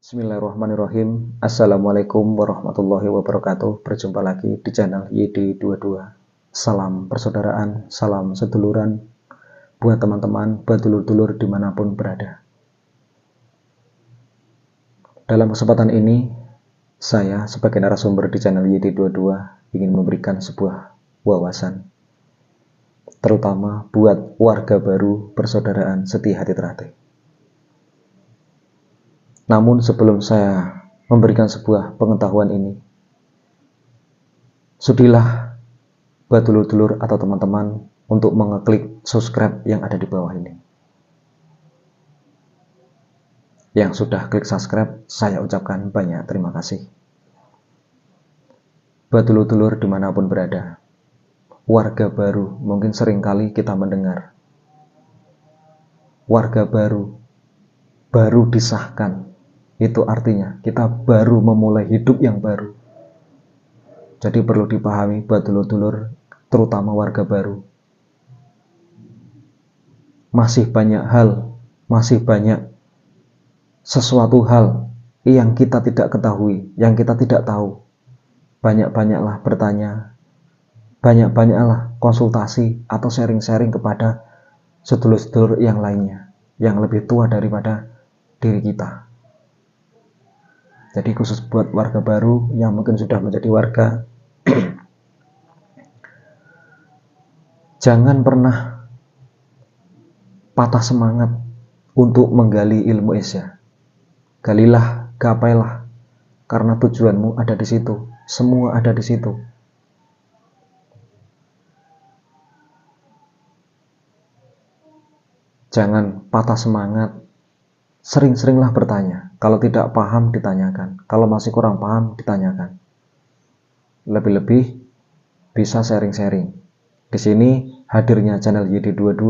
Bismillahirrahmanirrahim. Assalamualaikum warahmatullahi wabarakatuh. Berjumpa lagi di channel YD22. Salam persaudaraan, salam seduluran buat teman-teman, buat dulur-dulur dimanapun berada. Dalam kesempatan ini, saya sebagai narasumber di channel YD22 ingin memberikan sebuah wawasan, terutama buat warga baru persaudaraan Setia Hati Teratai. Namun sebelum saya memberikan sebuah pengetahuan ini, sudilah buat dulur-dulur atau teman-teman untuk mengeklik subscribe yang ada di bawah ini. Yang sudah klik subscribe, saya ucapkan banyak terima kasih. Buat dulur-dulur dimanapun berada, warga baru mungkin seringkali kita mendengar warga baru disahkan. Itu artinya kita baru memulai hidup yang baru. Jadi perlu dipahami buat dulur-dulur, terutama warga baru. Masih banyak hal, masih banyak sesuatu hal yang kita tidak ketahui, yang kita tidak tahu. Banyak-banyaklah bertanya, banyak-banyaklah konsultasi atau sharing-sharing kepada sedulur-sedulur yang lainnya, yang lebih tua daripada diri kita. Jadi khusus buat warga baru yang mungkin sudah menjadi warga, jangan pernah patah semangat untuk menggali ilmu Isya. Galilah, gapailah, karena tujuanmu ada di situ, semua ada di situ. Jangan patah semangat, sering-seringlah bertanya. Kalau tidak paham, ditanyakan. Kalau masih kurang paham, ditanyakan. Lebih-lebih bisa sharing-sharing. Di sini hadirnya channel YD22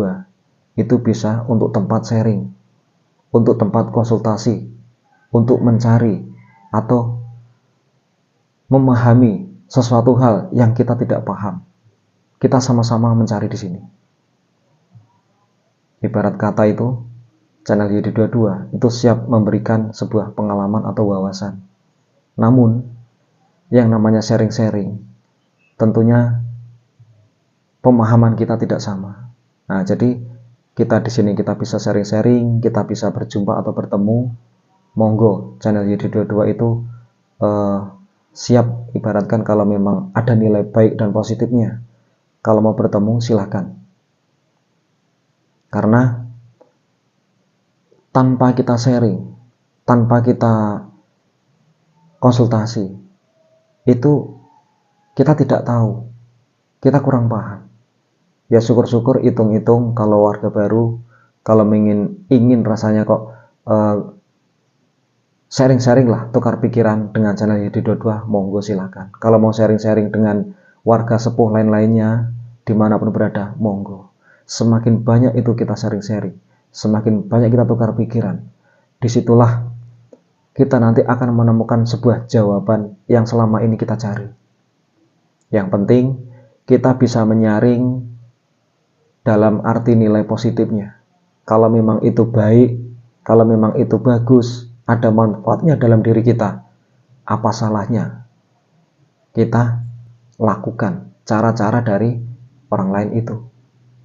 itu bisa untuk tempat sharing, untuk tempat konsultasi, untuk mencari atau memahami sesuatu hal yang kita tidak paham. Kita sama-sama mencari di sini. Ibarat kata itu, channel YD22 itu siap memberikan sebuah pengalaman atau wawasan. Namun, yang namanya sharing-sharing, tentunya pemahaman kita tidak sama. Nah, jadi kita di sini kita bisa sharing-sharing, kita bisa berjumpa atau bertemu. Monggo, channel YD22 itu siap, ibaratkan kalau memang ada nilai baik dan positifnya. Kalau mau bertemu, silahkan. Karena tanpa kita sharing, tanpa kita konsultasi, itu kita tidak tahu, kita kurang paham. Ya syukur-syukur hitung-hitung kalau warga baru, kalau ingin rasanya kok sharing-sharing lah, tukar pikiran dengan channel YD22, monggo silakan. Kalau mau sharing-sharing dengan warga sepuh lain-lainnya, dimanapun berada, monggo. Semakin banyak itu kita sharing-sharing, semakin banyak kita tukar pikiran, disitulah kita nanti akan menemukan sebuah jawaban yang selama ini kita cari. Yang penting kita bisa menyaring dalam arti nilai positifnya. Kalau memang itu baik, kalau memang itu bagus, ada manfaatnya dalam diri kita, apa salahnya kita lakukan cara-cara dari orang lain itu.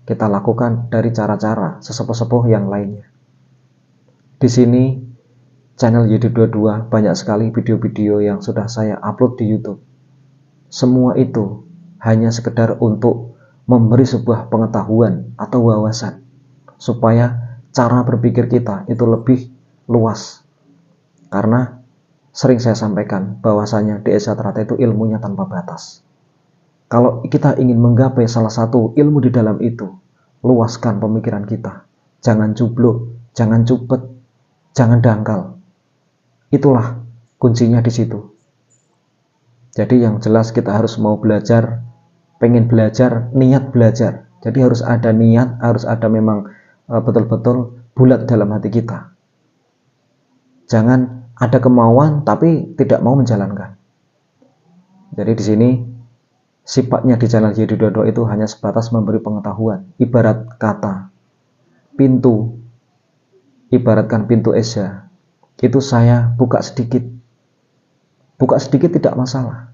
Kita lakukan dari cara-cara sesepuh-sepuh yang lainnya. Di sini channel YD22 banyak sekali video-video yang sudah saya upload di YouTube. Semua itu hanya sekedar untuk memberi sebuah pengetahuan atau wawasan supaya cara berpikir kita itu lebih luas. Karena sering saya sampaikan bahwasanya di Setia Hati Teratai itu ilmunya tanpa batas. Kalau kita ingin menggapai salah satu ilmu di dalam itu, luaskan pemikiran kita. Jangan cubluk, jangan cupet, jangan dangkal. Itulah kuncinya di situ. Jadi yang jelas kita harus mau belajar, pengen belajar, niat belajar. Jadi harus ada niat, harus ada memang betul-betul bulat dalam hati kita. Jangan ada kemauan tapi tidak mau menjalankan. Jadi di sini sifatnya di channel YD22 itu hanya sebatas memberi pengetahuan. Ibarat kata pintu, ibaratkan pintu Isya. itu saya buka sedikit tidak masalah,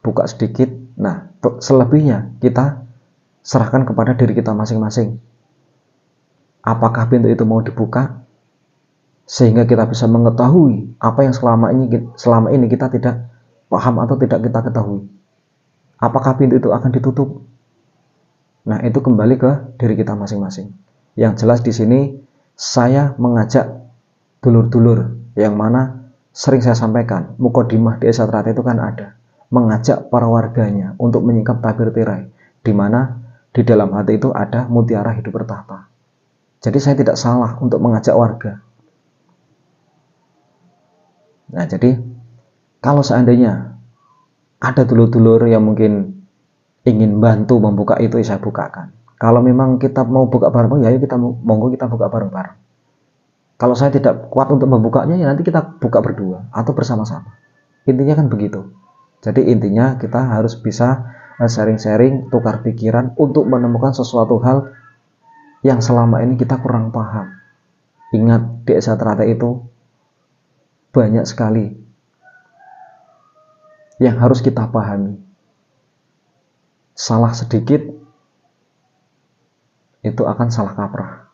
buka sedikit. Nah, selebihnya kita serahkan kepada diri kita masing-masing. Apakah pintu itu mau dibuka sehingga kita bisa mengetahui apa yang selama ini kita tidak paham atau tidak kita ketahui? Apakah pintu itu akan ditutup? Nah, itu kembali ke diri kita masing-masing. Yang jelas di sini saya mengajak dulur-dulur yang mana sering saya sampaikan, mukodimah di Esa Trate itu kan ada mengajak para warganya untuk menyingkap tabir tirai, di mana di dalam hati itu ada mutiara hidup bertahta. Jadi saya tidak salah untuk mengajak warga. Nah, jadi kalau seandainya ada dulur-dulur yang mungkin ingin bantu membuka itu, saya bukakan. Kalau memang kita mau buka bareng, ya kita monggo kita buka bareng-bareng. Kalau saya tidak kuat untuk membukanya, ya nanti kita buka berdua atau bersama-sama. Intinya kan begitu. Jadi intinya kita harus bisa sharing-sharing, tukar pikiran untuk menemukan sesuatu hal yang selama ini kita kurang paham. Ingat, di Esa Trate itu banyak sekali yang harus kita pahami. Salah sedikit itu akan salah kaprah.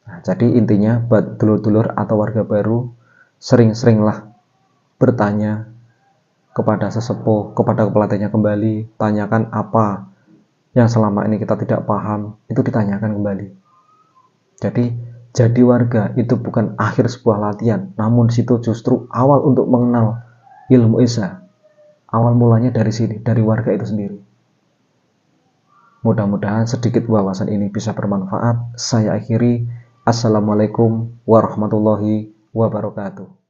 Nah, jadi intinya buat dulur-dulur atau warga baru, sering-seringlah bertanya kepada sesepuh, kepada pelatihnya kembali, tanyakan apa yang selama ini kita tidak paham, itu ditanyakan kembali. Jadi warga itu bukan akhir sebuah latihan, namun situ justru awal untuk mengenal ilmu Esa. Awal mulanya dari sini, dari warga itu sendiri. Mudah-mudahan sedikit wawasan ini bisa bermanfaat. Saya akhiri. Assalamualaikum warahmatullahi wabarakatuh.